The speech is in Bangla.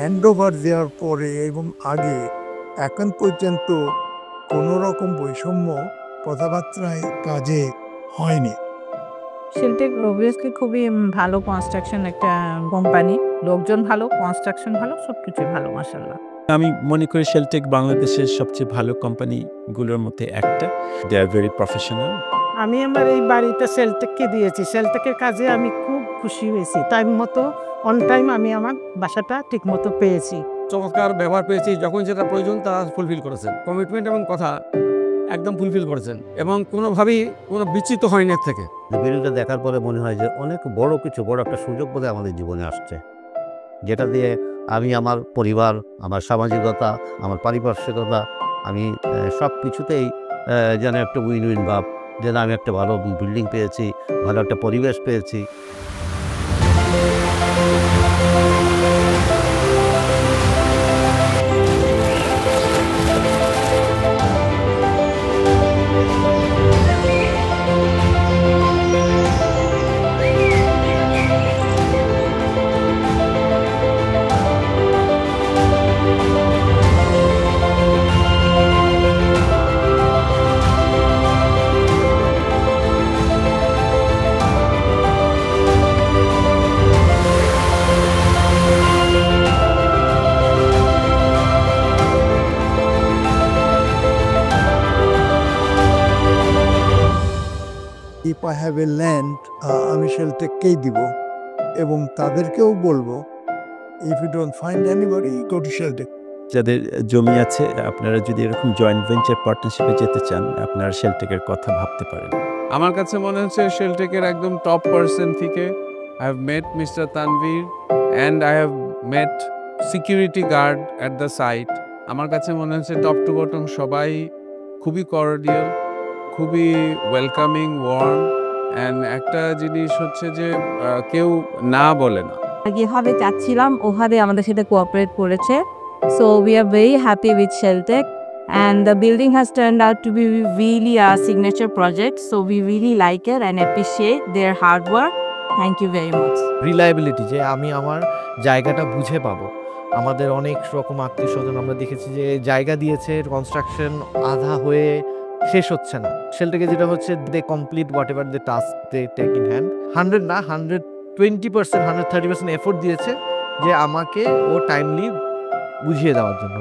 হ্যান্ডওভার দেওয়ার পরে এবং আগে এখন পর্যন্ত কোনো রকম বৈষম্য কথাবার্তায় কাজে হয়নি। শেলটেক অবভিয়াসলি খুবই ভালো কনস্ট্রাকশন একটা কোম্পানি। লোকজন ভালো, কনস্ট্রাকশন ভালো, সবকিছুই ভালো মাশাআল্লাহ। আমি মনে করি শেলটেক বাংলাদেশের সবচেয়ে ভালো কোম্পানিগুলোর মধ্যে একটা। দে আর ভেরি প্রফেশনাল। আমি আমার এই বাড়িতে শেলটেককে দিয়েছি। শেলটেকের কাজে আমি খুব খুশি হয়েছি। টাইম মতো অন টাইম আমি আমার বাসাটা ঠিকমতো পেয়েছি। চমৎকার ব্যবহার পেয়েছি, যখন যেটা প্রয়োজন তা ফুলফিল করেছেন। কমিটমেন্ট এবং কথা একদম ফুলফিল করেছেন এবং কোনোভাবেই কোনো বিচ্যুত হয়নি এর থেকে। বিলটা দেখার পরে মনে হয় যে অনেক বড় একটা সুযোগ বোধহয় আমাদের জীবনে আসছে, যেটা দিয়ে আমি আমার পরিবার, আমার সামাজিকতা, আমার পারিপার্শ্বিকতা, আমি সব কিছুতেই যেন একটা উইন উইন ভাব, যেন আমি একটা ভালো বিল্ডিং পেয়েছি, ভালো একটা পরিবেশ পেয়েছি। If I have a land, আমি শেলটেককেই দিব এবং তাদেরকেও বলবো, if you don't find anybody, go to Sheltech. যাদের জমি আছে, আপনারা যদি এরকম জয়েন্ট ভেঞ্চার পার্টনারশিপে যেতে চান, আপনারা শেলটেকের কথা ভাবতে পারেন। আমার কাছে মনে হচ্ছে শেলটেকের একদম টপ পার্সন থেকে I have met mister Tanvir and I have met security guard at the site. আমার কাছে মনে হচ্ছে টপ টু বটম সবাই খুবই কর্ডিয়াল, খুবই ওয়েলকামিং, ওয়ার্ম, অ্যান্ড একটা জিনিস হচ্ছে যে কেউ না বলে না। যেভাবে চাচ্ছিলাম ওভাবে আমাদের সাথে কোঅপারেট করেছে। So we are very happy with Sheltech and the building has turned out to be really a signature project. So we really like it and appreciate their hard work. Thank you very much. Reliability, যে আমি আমার জায়গাটা বুঝে পাবো। আমাদের অনেক রকম আত্মীয়স্বজন আমরা দেখেছি যে জায়গা দিয়েছে, কনস্ট্রাকশন আধা হয়ে শেষ হচ্ছে না। শেলটেকে যেটা হচ্ছে, they complete whatever the task they take in hand. 100 না 120%, 130% এফোর্ট দিয়েছে যে আমাকে ও টাইমলি বুঝিয়ে দেওয়ার জন্য।